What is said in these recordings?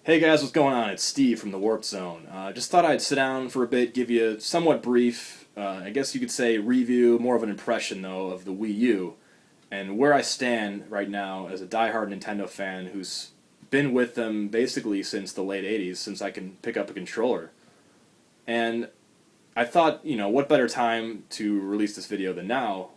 Hey guys, what's going on? It's Steve from the Warp Zone. Just thought I'd sit down for a bit, give you a somewhat brief, I guess you could say review, more of an impression though, of the Wii U and where I stand right now as a diehard Nintendo fan who's been with them basically since the late 80s, since I can pick up a controller. And I thought, what better time to release this video than now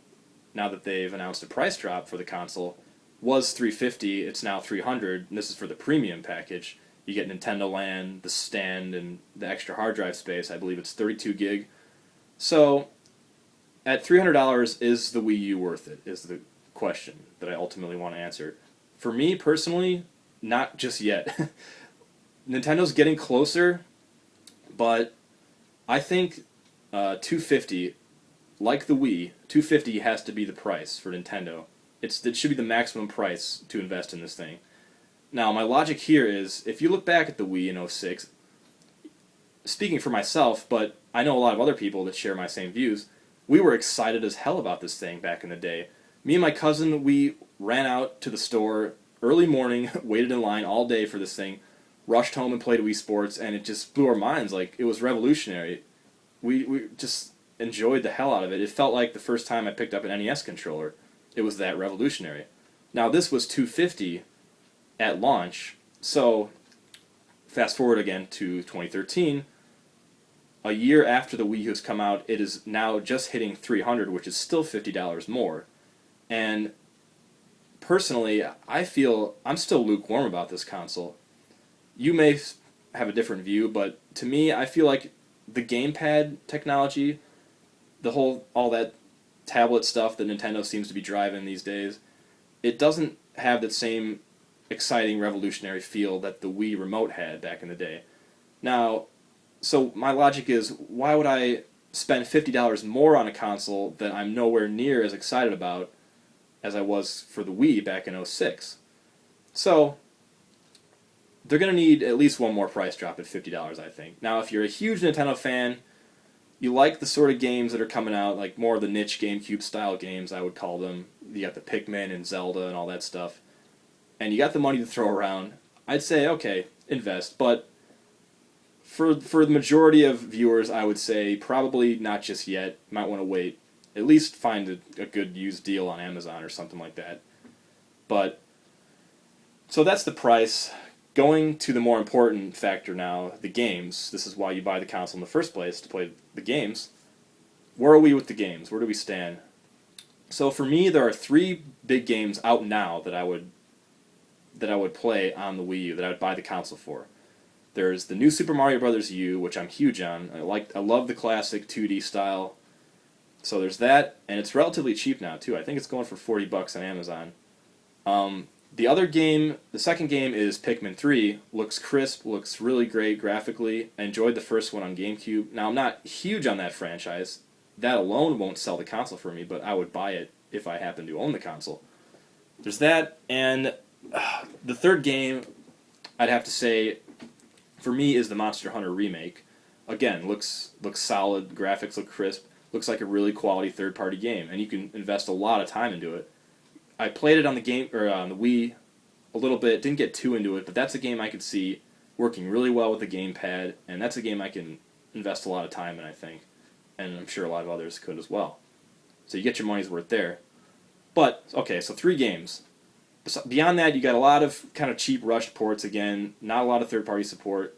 that they've announced a price drop for the console. Was 350, it's now 300, and this is for the premium package. You get Nintendo Land, the stand, and the extra hard drive space. I believe it's 32 gig. So, at $300, is the Wii U worth it? Is the question that I ultimately want to answer. For me personally, not just yet. Nintendo's getting closer, but I think 250, like the Wii, 250 has to be the price for Nintendo. It should be the maximum price to invest in this thing. Now, my logic here is, if you look back at the Wii in '06, speaking for myself, but I know a lot of other people that share my same views, we were excited as hell about this thing back in the day. Me and my cousin, we ran out to the store early morning, waited in line all day for this thing, rushed home and played Wii Sports, and it just blew our minds. Like, it was revolutionary. We just enjoyed the hell out of it. It felt like the first time I picked up an NES controller. It was that revolutionary. Now, this was 250 at launch, so fast forward again to 2013, a year after the Wii U has come out, it is now just hitting 300, which is still $50 more. And personally, I feel I'm still lukewarm about this console. You may have a different view, but to me, I feel like the gamepad technology, all that tablet stuff that Nintendo seems to be driving these days, it doesn't have that same exciting revolutionary feel that the Wii remote had back in the day. Now, so my logic is, why would I spend $50 more on a console that I'm nowhere near as excited about as I was for the Wii back in '06? So, they're going to need at least one more price drop at $50, I think. Now, if you're a huge Nintendo fan, you like the sort of games that are coming out, like more of the niche GameCube style games, I would call them. You got the Pikmin and Zelda and all that stuff, and you got the money to throw around, I'd say, okay, invest. But for the majority of viewers, I would say probably not just yet. You might want to wait. At least find a good used deal on Amazon or something like that. But, so that's the price. Going to the more important factor now, the games. This is why you buy the console in the first place, to play the games. Where are we with the games? Where do we stand? So for me, there are three big games out now that I would play on the Wii U, that I would buy the console for. There's the new Super Mario Bros. U, which I'm huge on. I love the classic 2D style. So there's that, and it's relatively cheap now too. I think it's going for $40 on Amazon. The second game is Pikmin 3. Looks crisp, looks really great graphically. I enjoyed the first one on GameCube. Now, I'm not huge on that franchise. That alone won't sell the console for me, but I would buy it if I happen to own the console. There's that, and the third game, I'd have to say, for me, is the Monster Hunter remake. Again, looks solid, graphics look crisp, looks like a really quality third-party game, and you can invest a lot of time into it. I played it on the Wii a little bit, didn't get too into it, but that's a game I could see working really well with the gamepad, and that's a game I can invest a lot of time in, I think, and I'm sure a lot of others could as well. So you get your money's worth there. But, okay, so three games. Beyond that, you got a lot of kind of cheap rushed ports again, not a lot of third-party support,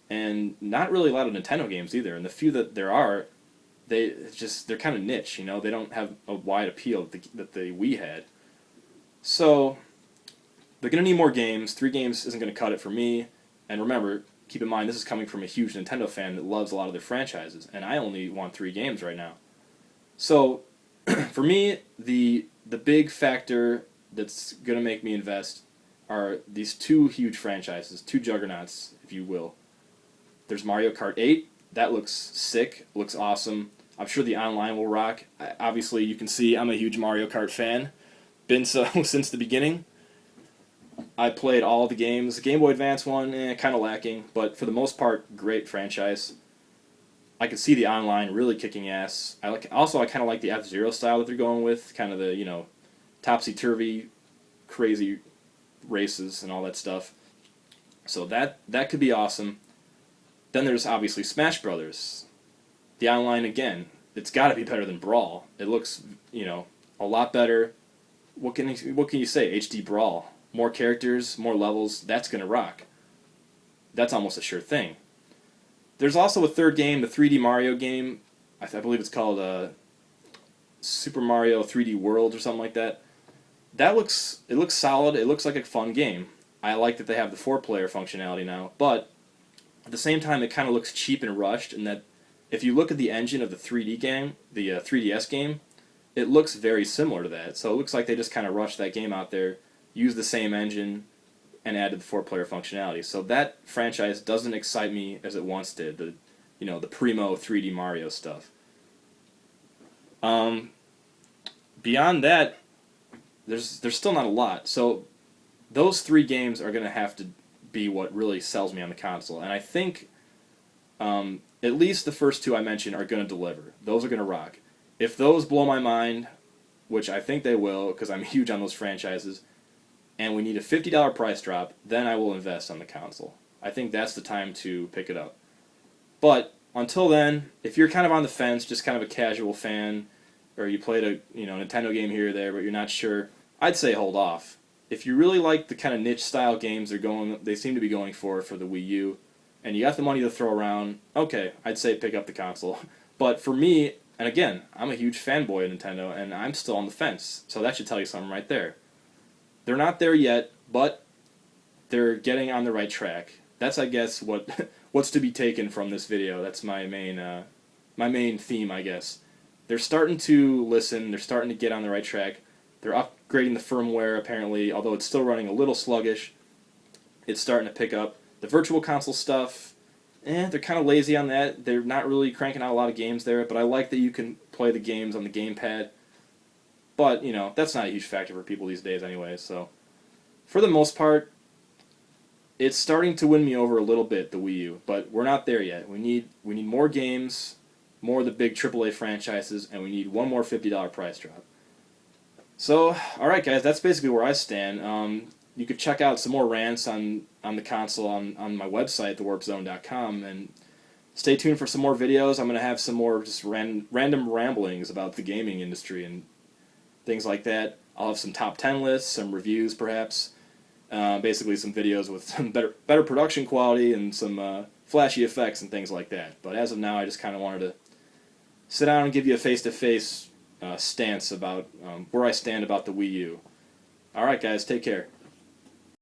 and not really a lot of Nintendo games either, and the few that there are, they're kind of niche, they don't have a wide appeal that the Wii had. So, they're going to need more games. 3 games isn't going to cut it for me. And remember, keep in mind, this is coming from a huge Nintendo fan that loves a lot of their franchises. And I only want 3 games right now. So, for me, the big factor that's going to make me invest are these 2 huge franchises, 2 juggernauts, if you will. There's Mario Kart 8. That looks sick. Looks awesome. I'm sure the online will rock. Obviously, you can see I'm a huge Mario Kart fan. Been so since the beginning. I played all the games. The Game Boy Advance one, kind of lacking, but for the most part, great franchise. I could see the online really kicking ass. I kind of like the F-Zero style that they're going with, kind of the topsy turvy, crazy races and all that stuff. So that could be awesome. Then there's obviously Smash Brothers. The online, again, it's got to be better than Brawl. It looks, a lot better. What can you say? HD Brawl, more characters, more levels. That's gonna rock. That's almost a sure thing. There's also a third game, the 3D Mario game. I believe it's called Super Mario 3D World or something like that. It looks solid. It looks like a fun game. I like that they have the 4-player functionality now, but at the same time, it kind of looks cheap and rushed. In that, if you look at the engine of the 3D game, the 3DS game, it looks very similar to that. So it looks like they just kind of rushed that game out there, used the same engine, and added the 4-player functionality. So that franchise doesn't excite me as it once did. The primo 3D Mario stuff. Beyond that, there's still not a lot. So those 3 games are going to have to be what really sells me on the console. And I think at least the first 2 I mentioned are going to deliver. Those are going to rock. If those blow my mind, which I think they will because I'm huge on those franchises, and we need a $50 price drop, then I will invest on the console. I think that's the time to pick it up. But until then, if you're kind of on the fence, just kind of a casual fan, or you played a Nintendo game here or there, but you're not sure, I'd say hold off. If you really like the kind of niche style games they seem to be going for the Wii U, and you got the money to throw around, okay, I'd say pick up the console. But for me, and again, I'm a huge fanboy of Nintendo, and I'm still on the fence, so that should tell you something right there. They're not there yet, but they're getting on the right track. That's, I guess, what's to be taken from this video. That's my main theme, I guess. They're starting to listen. They're starting to get on the right track. They're upgrading the firmware, apparently, although it's still running a little sluggish. It's starting to pick up. The Virtual Console stuff, they're kind of lazy on that. They're not really cranking out a lot of games there, but I like that you can play the games on the gamepad. But, that's not a huge factor for people these days anyway, so for the most part, it's starting to win me over a little bit, the Wii U, but we're not there yet. We need more games, more of the big AAA franchises, and we need one more $50 price drop. So, alright guys, that's basically where I stand. You could check out some more rants on the console on my website, thewarpzone.com, and stay tuned for some more videos. I'm going to have some more just random ramblings about the gaming industry and things like that. I'll have some top 10 lists, some reviews perhaps, basically some videos with some better production quality and some flashy effects and things like that. But as of now, I just kind of wanted to sit down and give you a face-to-face stance about where I stand about the Wii U. Alright guys, take care.